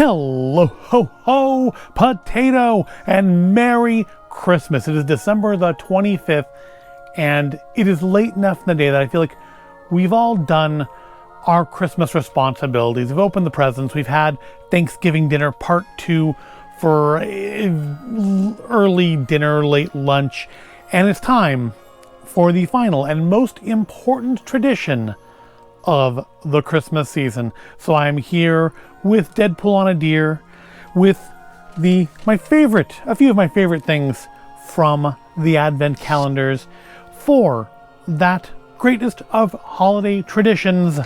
Hello, ho, ho, potato, and Merry Christmas. It is December the 25th, and it is late enough in the day that I feel like we've all done our Christmas responsibilities. We've opened the presents. We've had Thanksgiving dinner part 2 for early dinner, late lunch, and it's time for the final and most important tradition of the Christmas season. So I'm here with Deadpool on a deer, with a few of my favorite things from the Advent calendars for that greatest of holiday traditions,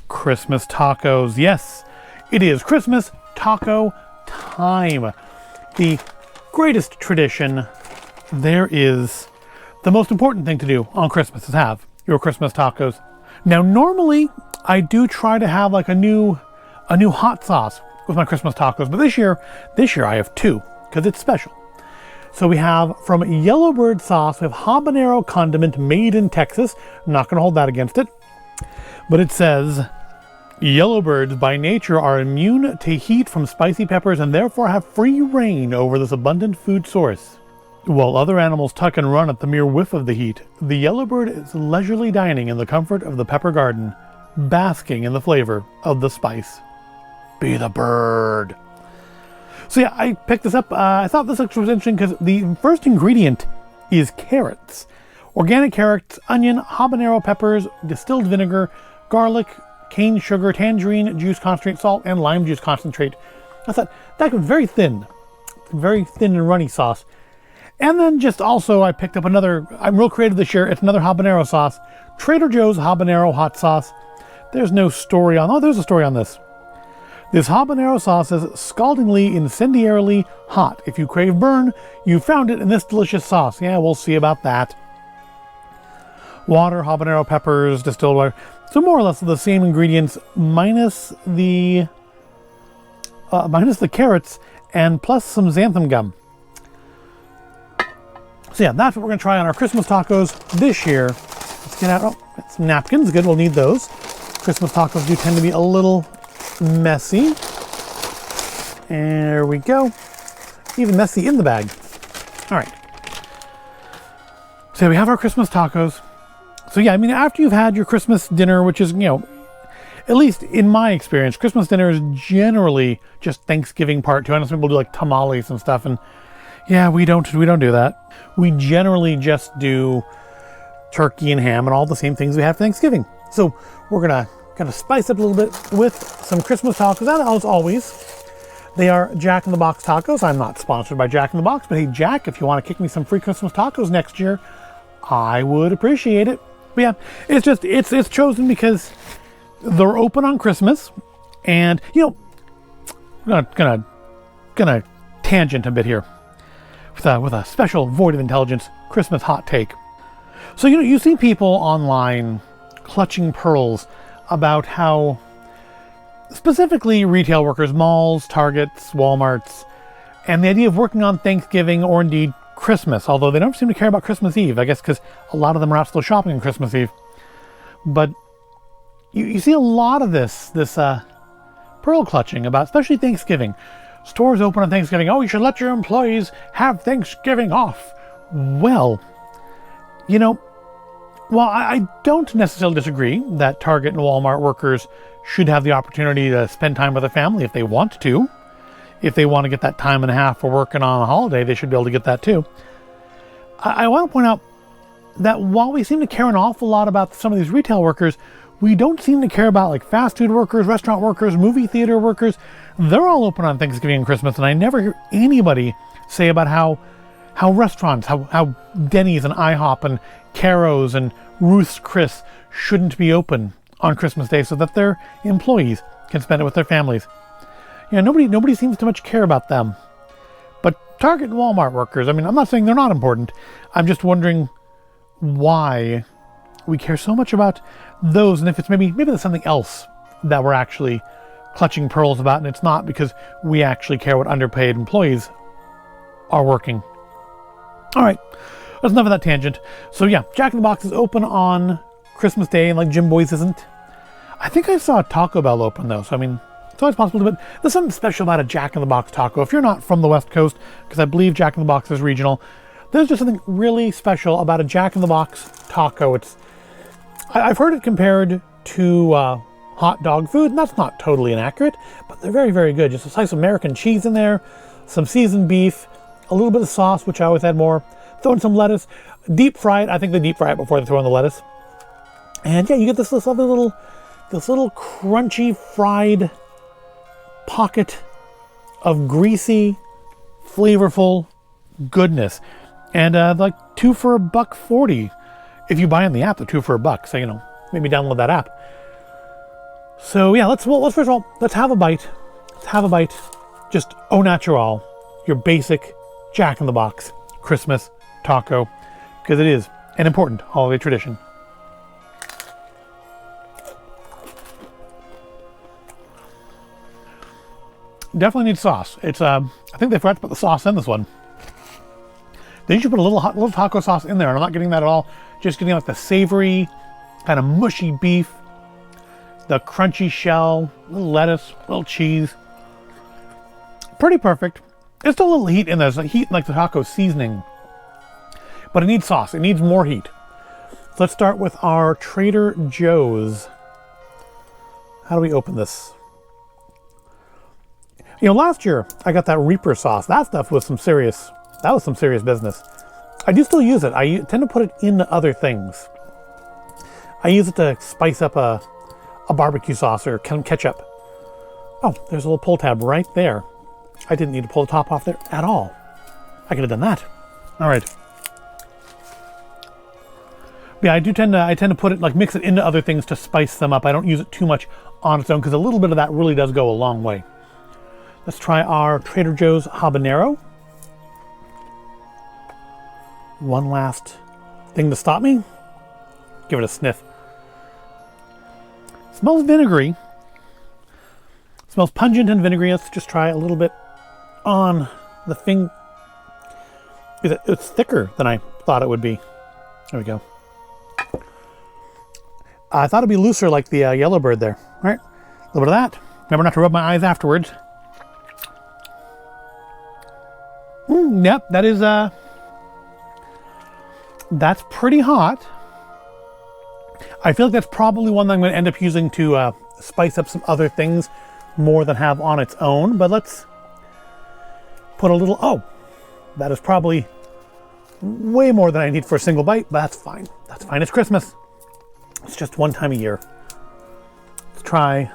Christmas tacos. Yes, it is Christmas taco time. The greatest tradition there is. The most important thing to do on Christmas is have your Christmas tacos. Now, normally I do try to have like a new hot sauce with my Christmas tacos, but this year I have two because it's special. So we have from Yellowbird sauce, we have Habanero Condiment made in Texas. I'm not going to hold that against it, but it says Yellowbirds by nature are immune to heat from spicy peppers and therefore have free reign over this abundant food source. While other animals tuck and run at the mere whiff of the heat, the Yellowbird is leisurely dining in the comfort of the pepper garden, basking in the flavor of the spice. Be the bird. So yeah, I picked this up. I thought this was interesting because the first ingredient is carrots. Organic carrots, onion, habanero peppers, distilled vinegar, garlic, cane sugar, tangerine juice concentrate, salt, and lime juice concentrate. I thought that was very thin and runny sauce. And then just also I picked up another, I'm real creative this year, it's another habanero sauce. Trader Joe's habanero hot sauce. There's no story on, there's a story on this. This habanero sauce is scaldingly, incendiarily hot. If you crave burn, you found it in this delicious sauce. Yeah, we'll see about that. Water, habanero peppers, distilled water. So more or less the same ingredients minus the carrots and plus some xanthan gum. So yeah, that's what we're going to try on our Christmas tacos this year. Let's get out, some napkins, good, we'll need those. Christmas tacos do tend to be a little messy. There we go. Even messy in the bag. All right. So we have our Christmas tacos. So yeah, I mean, after you've had your Christmas dinner, which is, at least in my experience, Christmas dinner is generally just Thanksgiving part 2. I know some people do like tamales and stuff, and yeah, we don't do that. We generally just do turkey and ham and all the same things we have for Thanksgiving. So we're gonna spice up a little bit with some Christmas tacos. And as always, they are Jack in the Box tacos. I'm not sponsored by Jack in the Box, but hey, Jack, if you want to kick me some free Christmas tacos next year, I would appreciate it. But yeah, it's chosen because they're open on Christmas, and gonna tangent a bit here with a special Void of Intelligence Christmas hot take. So you see people online clutching pearls about how specifically retail workers, malls, Targets, Walmarts, and the idea of working on Thanksgiving or indeed Christmas, although they don't seem to care about Christmas Eve, I guess because a lot of them are out still shopping on Christmas Eve. But you see a lot of this pearl clutching about, especially Thanksgiving. Stores open on Thanksgiving. Oh, you should let your employees have Thanksgiving off. Well, while I don't necessarily disagree that Target and Walmart workers should have the opportunity to spend time with their family if they want to. If they want to get that time and a half for working on a holiday, they should be able to get that too. I want to point out that while we seem to care an awful lot about some of these retail workers, we don't seem to care about like fast food workers, restaurant workers, movie theater workers. They're all open on Thanksgiving and Christmas, and I never hear anybody say about how restaurants, how Denny's and IHOP and Caro's and Ruth's Chris shouldn't be open on Christmas Day so that their employees can spend it with their families. Nobody seems to much care about them. But Target and Walmart workers, I mean, I'm not saying they're not important. I'm just wondering why we care so much about those, and if it's maybe there's something else that we're actually clutching pearls about, and it's not because we actually care what underpaid employees are working. All right, that's enough of that tangent. So yeah, Jack in the Box is open on Christmas Day, and like Jim Boyce isn't. I think I saw a Taco Bell open though, so I mean, it's always possible, but there's something special about a Jack in the Box taco. If you're not from the West Coast, because I believe Jack in the Box is regional, there's just something really special about a Jack in the Box taco. I've heard it compared to hot dog food, and that's not totally inaccurate, but they're very, very good. Just a slice of American cheese in there, some seasoned beef, a little bit of sauce, which I always add more, throw in some lettuce, deep fry it. I think they deep fry it before they throw in the lettuce. And yeah, you get this lovely little crunchy fried pocket of greasy, flavorful goodness. And like 2 for $1.40 if you buy in the app, the 2 for $1. So, you know, maybe download that app. So yeah, let's first of all, let's have a bite. Let's have a bite. Just au natural, your basic Jack in the Box Christmas taco, because it is an important holiday tradition. Definitely needs sauce. It's I think they forgot to put the sauce in this one. They usually put a little taco sauce in there, and I'm not getting that at all. Just getting like the savory, kind of mushy beef, the crunchy shell, a little lettuce, a little cheese. Pretty perfect. There's still a little heat in there. There's like heat like the taco seasoning, but it needs sauce. It needs more heat. So let's start with our Trader Joe's. How do we open this? You know, last year I got that Reaper sauce. That stuff was some serious business. I do still use it. I tend to put it in other things. I use it to spice up a barbecue sauce or ketchup. Oh, there's a little pull tab right there. I didn't need to pull the top off there at all. I could have done that. All right. Yeah, I tend to put it, like, mix it into other things to spice them up. I don't use it too much on its own because a little bit of that really does go a long way. Let's try our Trader Joe's Habanero. One last thing to stop me. Give it a sniff. Smells vinegary. Smells pungent and vinegary. Let's just try a little bit on the finger. It's thicker than I thought it would be. There we go. I thought it'd be looser like the Yellowbird there. All right, a little bit of that. Remember not to rub my eyes afterwards. Yep, that is that's pretty hot. I feel like that's probably one that I'm going to end up using to spice up some other things more than have on its own. But let's put a little, oh, that is probably way more than I need for a single bite, but that's fine. That's fine. It's Christmas. It's just one time a year. Let's try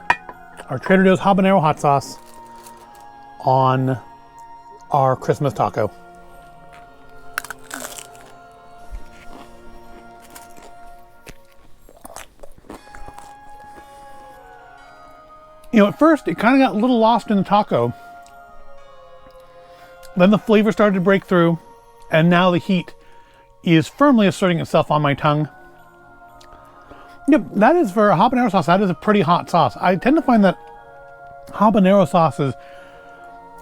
our Trader Joe's Habanero hot sauce on our Christmas taco. You know, at first it kind of got a little lost in the taco. Then the flavor started to break through, and now the heat is firmly asserting itself on my tongue. Yep, that is, for a habanero sauce, that is a pretty hot sauce. I tend to find that habanero sauces,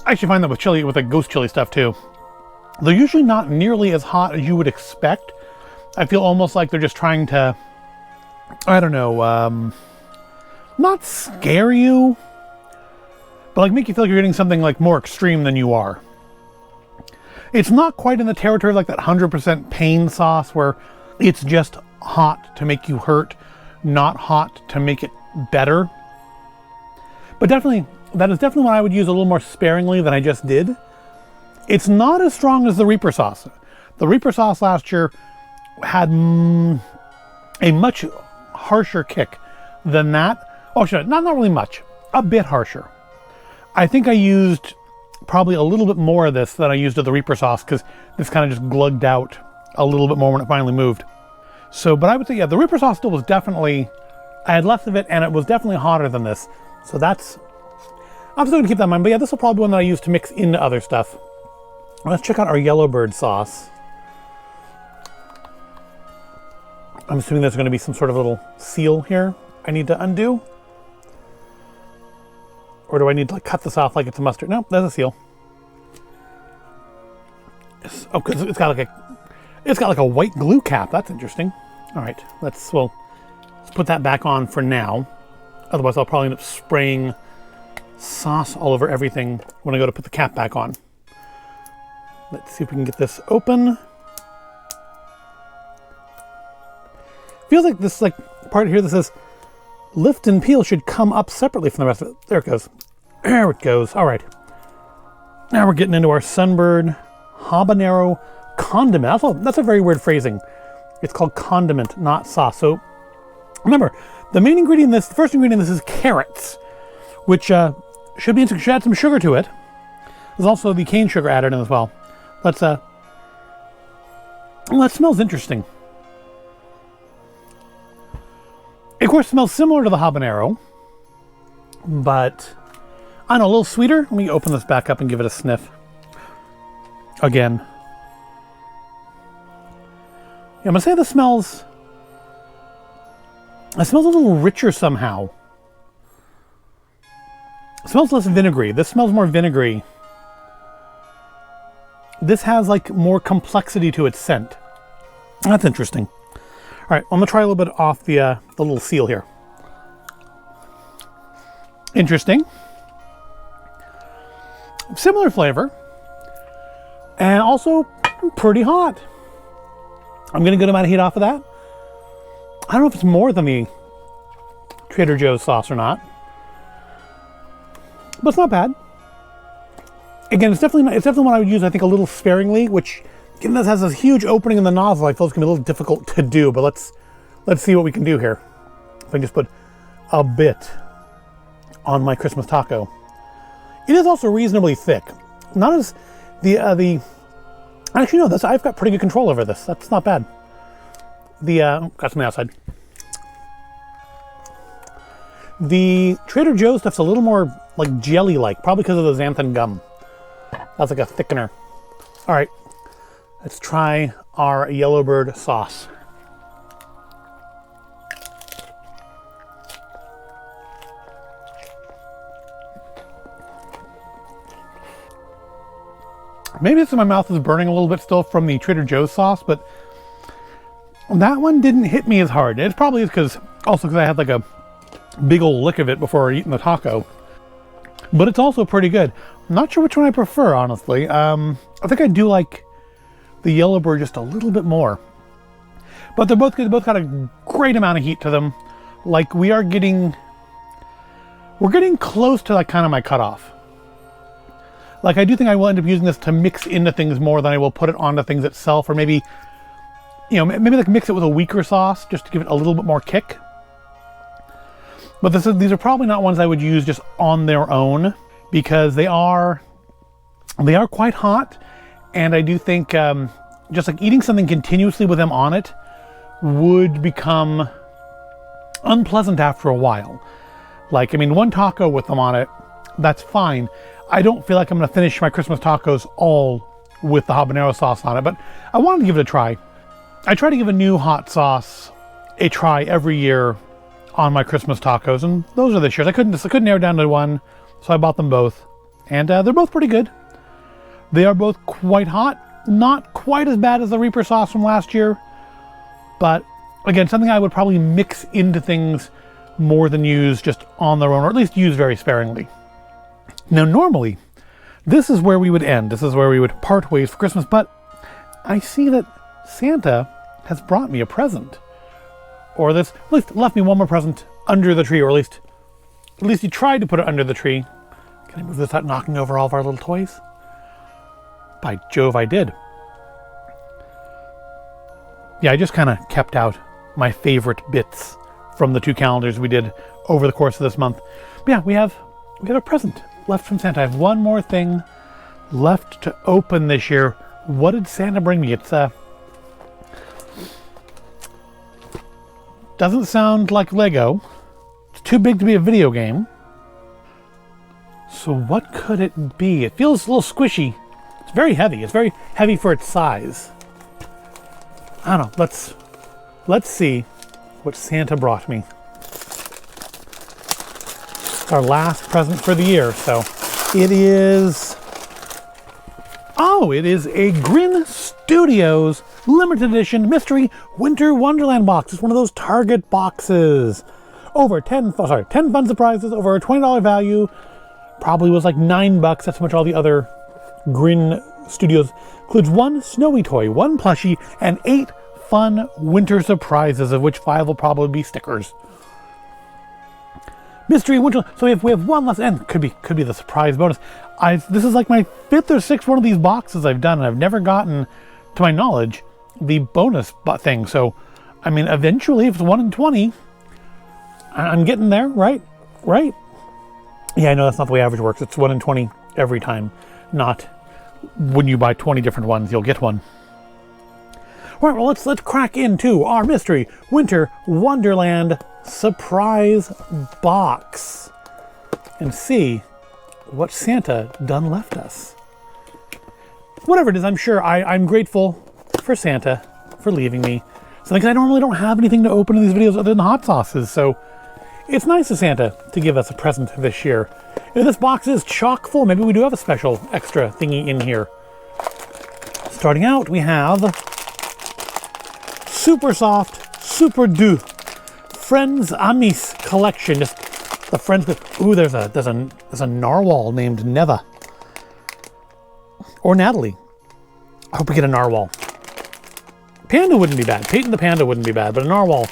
I actually find that with chili, with the ghost chili stuff too, they're usually not nearly as hot as you would expect. I feel almost like they're just trying to, I don't know, not scare you, but like make you feel like you're getting something like more extreme than you are. It's not quite in the territory of like that 100% pain sauce where it's just hot to make you hurt, not hot to make it better. But definitely, that is definitely what I would use a little more sparingly than I just did. It's not as strong as the Reaper sauce. The Reaper sauce last year had a much harsher kick than that. Oh, sure, not really much, a bit harsher. I think I used probably a little bit more of this than I used of the Reaper sauce because this kind of just glugged out a little bit more when it finally moved. So, but I would say, yeah, the Reaper sauce still was definitely, I had less of it and it was definitely hotter than this. So that's, I'm still gonna keep that in mind, but yeah, this will probably be one that I use to mix into other stuff. Let's check out our Yellowbird sauce. I'm assuming there's gonna be some sort of little seal here I need to undo. Or do I need to like cut this off like it's a mustard? No, there's a seal. Oh, because it's got like a white glue cap. That's interesting. All right, let's put that back on for now. Otherwise, I'll probably end up spraying sauce all over everything when I go to put the cap back on. Let's see if we can get this open. Feels like this part here that says lift and peel should come up separately from the rest of it. There it goes. There it goes. All right. Now we're getting into our Sunbird Habanero Condiment. Also, that's a very weird phrasing. It's called condiment, not sauce. So remember, the main ingredient in this, the first ingredient in this is carrots, which should add some sugar to it. There's also the cane sugar added in as well. Let's well, that smells interesting. It, of course, smells similar to the habanero, but I don't know, a little sweeter. Let me open this back up and give it a sniff. Again. Yeah, I'm gonna say this smells. It smells a little richer somehow. It smells less vinegary. This smells more vinegary. This has like more complexity to its scent. That's interesting. All right, I'm gonna try a little bit off the little seal here. Interesting. Similar flavor. And also pretty hot. I'm getting a good amount of heat off of that. I don't know if it's more than the Trader Joe's sauce or not. But it's not bad. Again, it's definitely one I would use, I think, a little sparingly, which, given this has this huge opening in the nozzle, I feel it's gonna be a little difficult to do, but let's see what we can do here. If I can just put a bit on my Christmas taco. It is also reasonably thick. Not as actually no, I've got pretty good control over this. That's not bad. Got something outside. The Trader Joe's stuff's a little more like jelly-like, probably because of the xanthan gum. That's like a thickener. All right, let's try our Yellowbird sauce. Maybe it's in my mouth is burning a little bit still from the Trader Joe's sauce, but that one didn't hit me as hard. It probably is because I had like a big old lick of it before eating the taco. But it's also pretty good. I'm not sure which one I prefer, honestly. I think I do like the Yellowbird just a little bit more. But they're both good. They both got a great amount of heat to them. Like we're getting close to like kind of my cutoff. Like I do think I will end up using this to mix into things more than I will put it onto things itself, or maybe, you know, maybe like mix it with a weaker sauce just to give it a little bit more kick. But these are probably not ones I would use just on their own because they are quite hot, and I do think just like eating something continuously with them on it would become unpleasant after a while. Like, I mean, one taco with them on it, that's fine. I don't feel like I'm going to finish my Christmas tacos all with the habanero sauce on it, but I wanted to give it a try. I try to give a new hot sauce a try every year on my Christmas tacos, and those are this year's. I couldn't narrow down to one, so I bought them both, and they're both pretty good. They are both quite hot, not quite as bad as the Reaper sauce from last year, but again, something I would probably mix into things more than use just on their own, or at least use very sparingly. Now, normally, this is where we would end. This is where we would part ways for Christmas, but I see that Santa has brought me a present. Or this, at least left me one more present under the tree, or at least he tried to put it under the tree. Can I move this without knocking over all of our little toys? By Jove, I did. Yeah, I just kind of kept out my favorite bits from the two calendars we did over the course of this month. But yeah, we have a present left from Santa. I have one more thing left to open this year. What did Santa bring me? It's doesn't sound like Lego. It's too big to be a video game. So what could it be? It feels a little squishy. It's very heavy. It's very heavy for its size. I don't know. Let's see what Santa brought me. It's our last present for the year, so it is... Oh, it is a Grin Studios limited edition mystery winter wonderland box. It's one of those Target boxes. over 10 fun surprises, over a $20 value. Probably was like $9. That's how much all the other Grin Studios. Includes 1 snowy toy, 1 plushie, and 8 fun winter surprises, of which 5 will probably be stickers. Mystery winter. So we have one less, and could be the surprise bonus. This is like my 5th or 6th one of these boxes I've done, and I've never gotten, to my knowledge, the bonus thing. So, I mean, eventually, if it's 1 in 20, I'm getting there, right? Right? Yeah, I know that's not the way average works. It's 1 in 20 every time, not when you buy 20 different ones, you'll get one. All right, well, let's crack into our Mystery Winter Wonderland surprise box and see what Santa done left us. Whatever it is, I'm sure I'm grateful for Santa for leaving me. So because I normally don't have anything to open in these videos other than hot sauces, so it's nice of Santa to give us a present this year. And this box is chock full. Maybe we do have a special extra thingy in here. Starting out, we have Super Soft, Super Doux Friends Amis collection. Just the Friends. Ooh, there's a narwhal named Neva or Natalie. I hope we get a narwhal. Panda wouldn't be bad. Peyton the panda wouldn't be bad, but a narwhal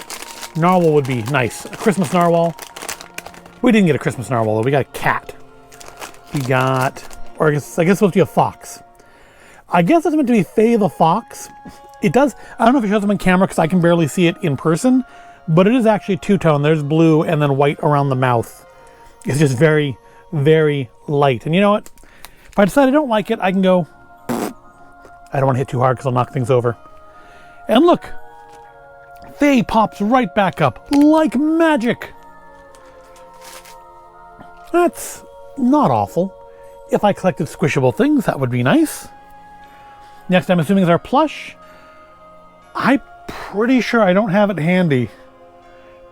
would be nice. A Christmas narwhal. We didn't get a Christmas narwhal though. We got a cat. We got, or I guess it's supposed to be a fox. I guess it's meant to be Faye the fox. It does. I don't know if it shows up on camera because I can barely see it in person, but it is actually two-tone. There's blue and then white around the mouth. It's just very, very light. And you know what? If I decide I don't like it, I can go. I don't want to hit too hard because I'll knock things over. And look, Faye pops right back up like magic. That's not awful. If I collected squishable things, that would be nice. Next, I'm assuming is our plush. I'm pretty sure I don't have it handy,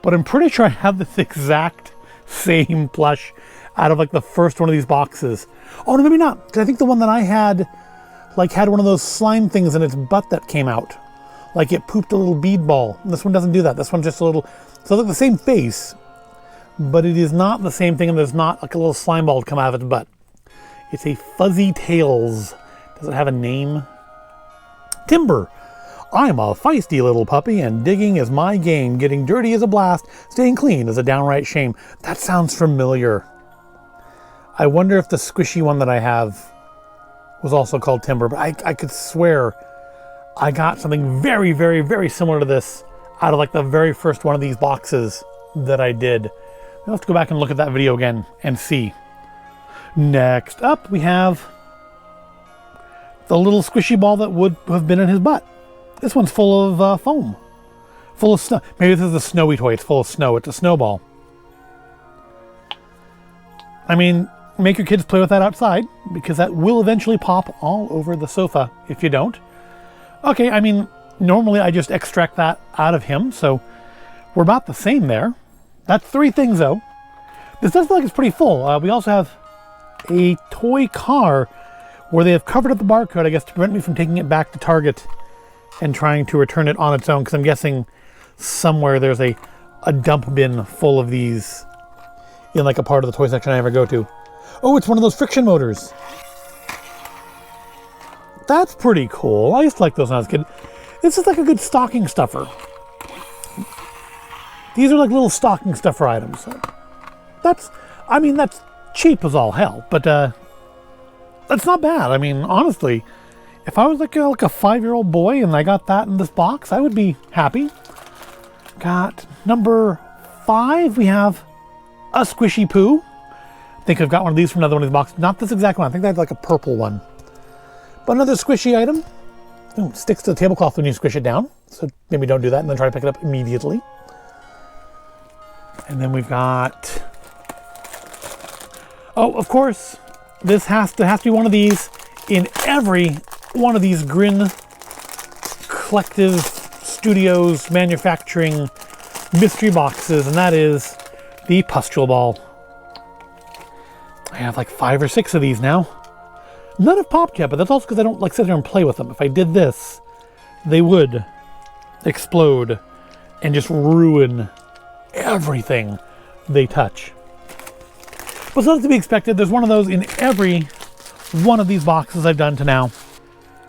but I'm pretty sure I have this exact same plush out of like the first one of these boxes. Oh, no, maybe not, because I think the one that I had had one of those slime things in its butt that came out. Like it pooped a little bead ball. This one doesn't do that. This one's just a little, so it's like the same face, but it is not the same thing, and there's not like a little slime ball to come out of its butt. It's a Fuzzy Tails. Does it have a name? Timber. I'm a feisty little puppy, and digging is my game. Getting dirty is a blast. Staying clean is a downright shame. That sounds familiar. I wonder if the squishy one that I have was also called Timber, but I could swear I got something very, very, very similar to this out of like the very first one of these boxes that I did. I'll have to go back and look at that video again and see. Next up, we have the little squishy ball that would have been in his butt. This one's full of foam, full of snow. Maybe this is a snowy toy. It's full of snow. It's a snowball. I mean, make your kids play with that outside, because that will eventually pop all over the sofa if you don't. Okay, I mean, normally I just extract that out of him, so we're about the same there. That's 3 things, though. This does feel like it's pretty full. We also have a toy car where they have covered up the barcode, I guess, to prevent me from taking it back to Target and trying to return it on its own, because I'm guessing somewhere there's a dump bin full of these in like a part of the toy section I ever go to. Oh, it's one of those friction motors. That's pretty cool. I used to like those when I was a kid. This is like a good stocking stuffer. These are like little stocking stuffer items. That's cheap as all hell, but that's not bad. I mean, honestly, if I was like a 5-year-old boy and I got that in this box, I would be happy. Got number 5, we have a squishy poo. I think I've got one of these from another one of these boxes. Not this exact one. I think that's like a purple one. But another squishy item. Ooh, sticks to the tablecloth when you squish it down. So maybe don't do that and then try to pick it up immediately. And then we've got... Oh, of course, this has to be one of these in every one of these Grin Collective Studios manufacturing mystery boxes, and that is the pustule ball. I have like 5 or 6 of these now. None have popped yet, but that's also because I don't like sit there and play with them. If I did this, they would explode and just ruin everything they touch. But so that's to be expected. There's one of those in every one of these boxes I've done to now.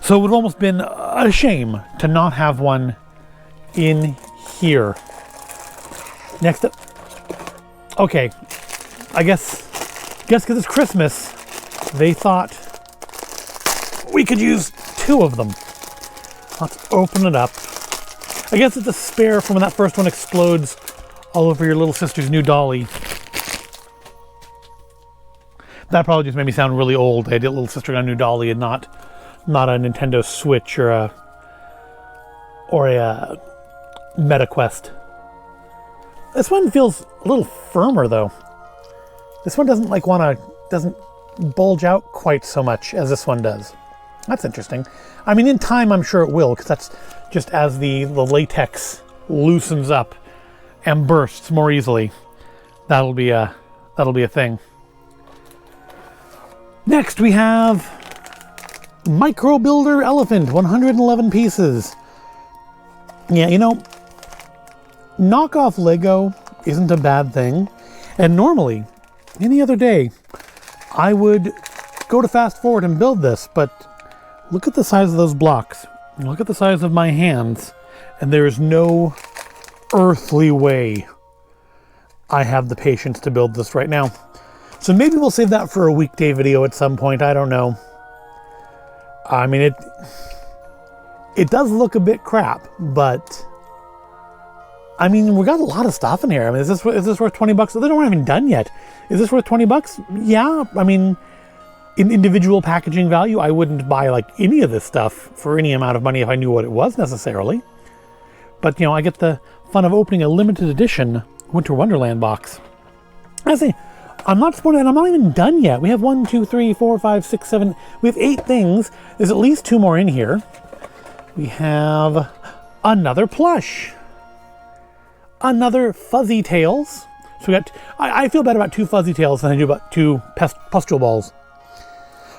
So it would have almost been a shame to not have one in here. Next up. Okay. I guess because it's Christmas, they thought we could use 2 of them. Let's open it up. I guess it's a spare from when that first one explodes all over your little sister's new dolly. That probably just made me sound really old. I did a little sister got a new dolly and not a Nintendo Switch or a MetaQuest. This one feels a little firmer though. This one doesn't bulge out quite so much as this one does. That's interesting. I mean, in time, I'm sure it will, because that's just as the latex loosens up and bursts more easily. That'll be a thing. Next, we have Micro Builder Elephant, 111 pieces. Yeah, you know, knockoff Lego isn't a bad thing, and normally, any other day, I would go to Fast Forward and build this, but look at the size of those blocks. Look at the size of my hands, and there is no earthly way I have the patience to build this right now. So maybe we'll save that for a weekday video at some point. I don't know. I mean, it does look a bit crap, but I mean, we got a lot of stuff in here. I mean, is this worth 20 bucks? They don't even done yet. Is this worth 20 bucks? Yeah. I mean, in individual packaging value, I wouldn't buy like any of this stuff for any amount of money if I knew what it was necessarily. But, you know, I get the fun of opening a limited edition Winter Wonderland box. I say, I'm not spoiling, I'm not even done yet. We have 1, 2, 3, 4, 5, 6, 7. We have 8 things. There's at least 2 more in here. We have another plush. Another Fuzzy Tails. So we got, I feel better about 2 Fuzzy Tails than I do about 2 pustule balls.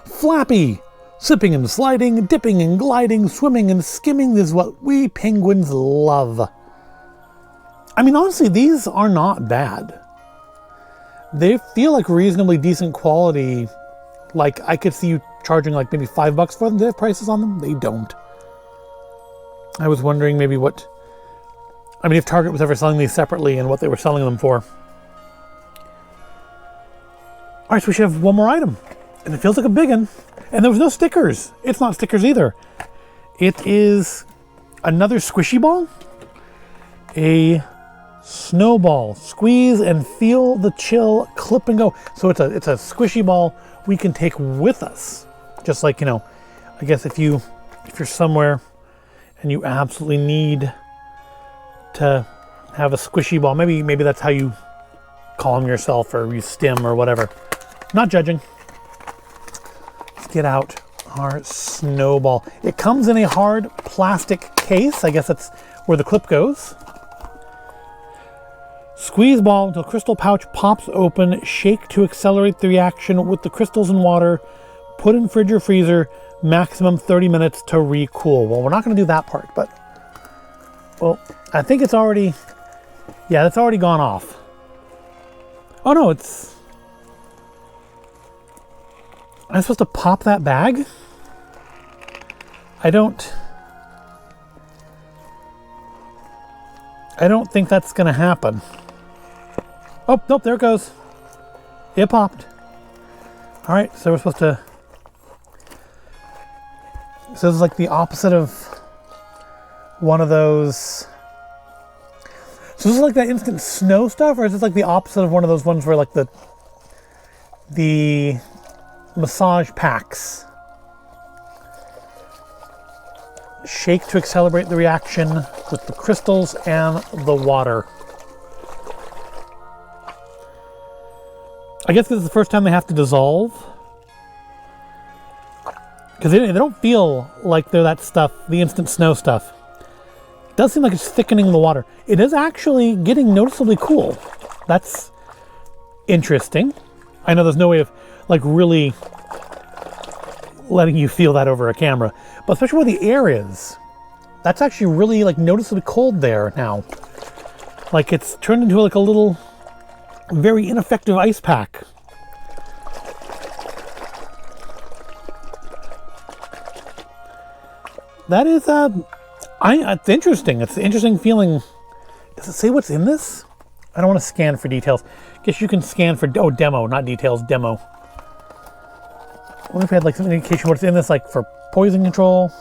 Flappy. Sipping and sliding, dipping and gliding, swimming and skimming is what we penguins love. I mean, honestly, these are not bad. They feel like reasonably decent quality. Like, I could see you charging like maybe $5 for them. Do they have prices on them? They don't. I was wondering maybe what... I mean, if Target was ever selling these separately and what they were selling them for. All right, so we should have one more item. And it feels like a big one. And there was no stickers. It's not stickers either. It is another squishy ball. A snowball. Squeeze and feel the chill, clip and go. So it's a squishy ball we can take with us. Just like, you know, I guess if you're somewhere and you absolutely need to have a squishy ball, maybe that's how you calm yourself or you stim or whatever. Not judging. Get out our snowball. It comes in a hard plastic case. I guess that's where the clip goes. Squeeze ball until crystal pouch pops open. Shake to accelerate the reaction with the crystals and water. Put in fridge or freezer. Maximum 30 minutes to recool. Well, we're not going to do that part, but... Well, I think it's already... Yeah, it's already gone off. Oh no, it's... I'm supposed to pop that bag? I don't think that's going to happen. Oh, nope, there it goes. It popped. All right, so we're supposed to... So this is like the opposite of one of those... So this is like that instant snow stuff, or is this like the opposite of one of those ones where like the massage packs? Shake to accelerate the reaction with the crystals and the water. I guess this is the first time they have to dissolve. Because they don't feel like they're that stuff, the instant snow stuff. It does seem like it's thickening the water. It is actually getting noticeably cool. That's interesting. I know there's no way of like really letting you feel that over a camera, but especially where the air is, that's actually really like noticeably cold there now. Like it's turned into like a little, very ineffective ice pack. That is, it's interesting. It's an interesting feeling. Does it say what's in this? I don't want to scan for details. Guess you can scan for, oh, demo, not details, demo. I wonder if we had like some indication what's in this, like for poison control.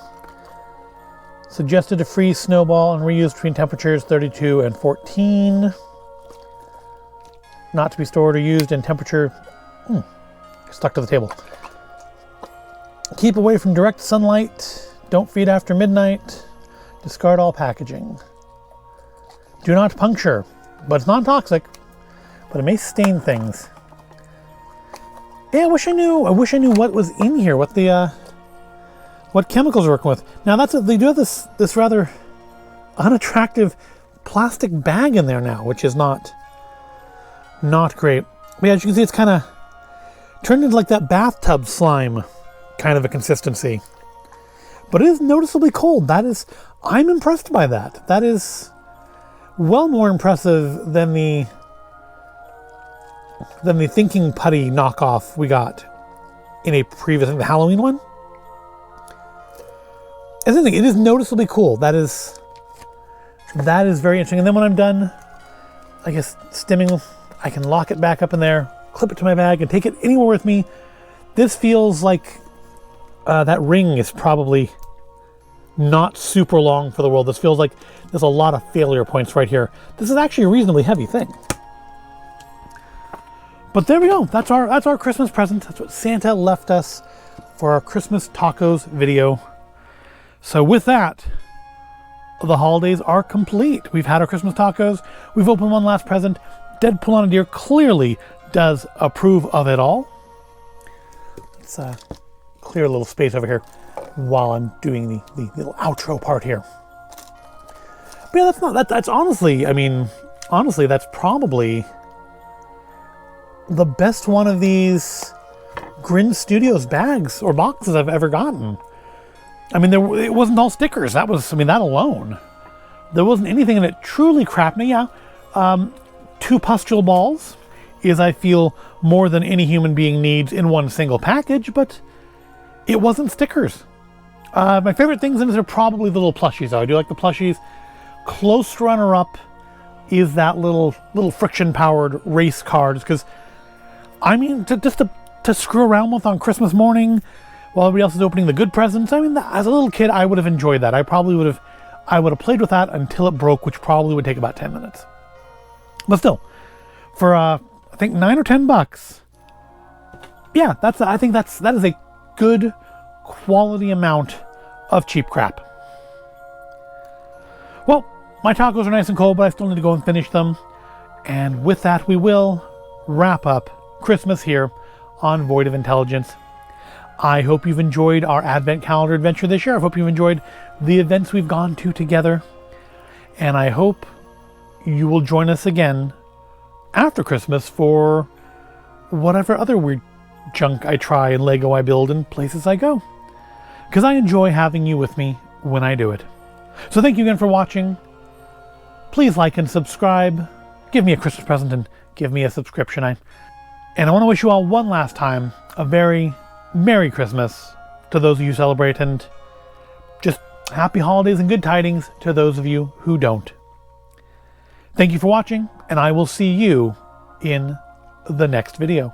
Suggested to freeze snowball and reuse between temperatures 32 and 14. Not to be stored or used in temperature, stuck to the table. Keep away from direct sunlight. Don't feed after midnight. Discard all packaging. Do not puncture, but it's not toxic, but it may stain things. Yeah, I wish I knew what was in here, what the what chemicals we're working with. Now they do have this rather unattractive plastic bag in there now, which is not great. But yeah, as you can see, it's kind of turned into like that bathtub slime kind of a consistency. But it is noticeably cold. I'm impressed by that. That is well more impressive than the thinking putty knockoff we got in a previous, the Halloween one. As I think, it is noticeably cool. That is very interesting. And then when I'm done, I guess stimming, I can lock it back up in there, clip it to my bag, and take it anywhere with me. This feels like that ring is probably not super long for the world. This feels like there's a lot of failure points right here. This is actually a reasonably heavy thing. But there we go. That's our Christmas present. That's what Santa left us for our Christmas tacos video. So with that, the holidays are complete. We've had our Christmas tacos. We've opened one last present. Deadpool on a Deer clearly does approve of it all. Let's clear a little space over here while I'm doing the little outro part here. But yeah, that's honestly, I mean, honestly, that's probably the best one of these Grin Studios bags or boxes I've ever gotten. I mean, it wasn't all stickers. That alone. There wasn't anything in it truly crap. Now, yeah, 2 pustule balls is, I feel, more than any human being needs in one single package, but it wasn't stickers. My favorite things in this are probably the little plushies, though. I do like the plushies. Close runner-up is that little friction-powered race car, just because, I mean, to screw around with on Christmas morning while everybody else is opening the good presents. I mean, as a little kid, I would have enjoyed that. I would have played with that until it broke, which probably would take about 10 minutes. But still, for I think $9 or $10, yeah, I think that is a good quality amount of cheap crap. Well, my tacos are nice and cold, but I still need to go and finish them. And with that, we will wrap up Christmas here on Void of Intelligence. I hope you've enjoyed our Advent Calendar adventure this year. I hope you've enjoyed the events we've gone to together. And I hope you will join us again after Christmas for whatever other weird junk I try and Lego I build and places I go. Because I enjoy having you with me when I do it. So thank you again for watching. Please like and subscribe. Give me a Christmas present and give me a subscription. And I want to wish you all one last time a very Merry Christmas to those of you who celebrate, and just happy holidays and good tidings to those of you who don't. Thank you for watching, and I will see you in the next video.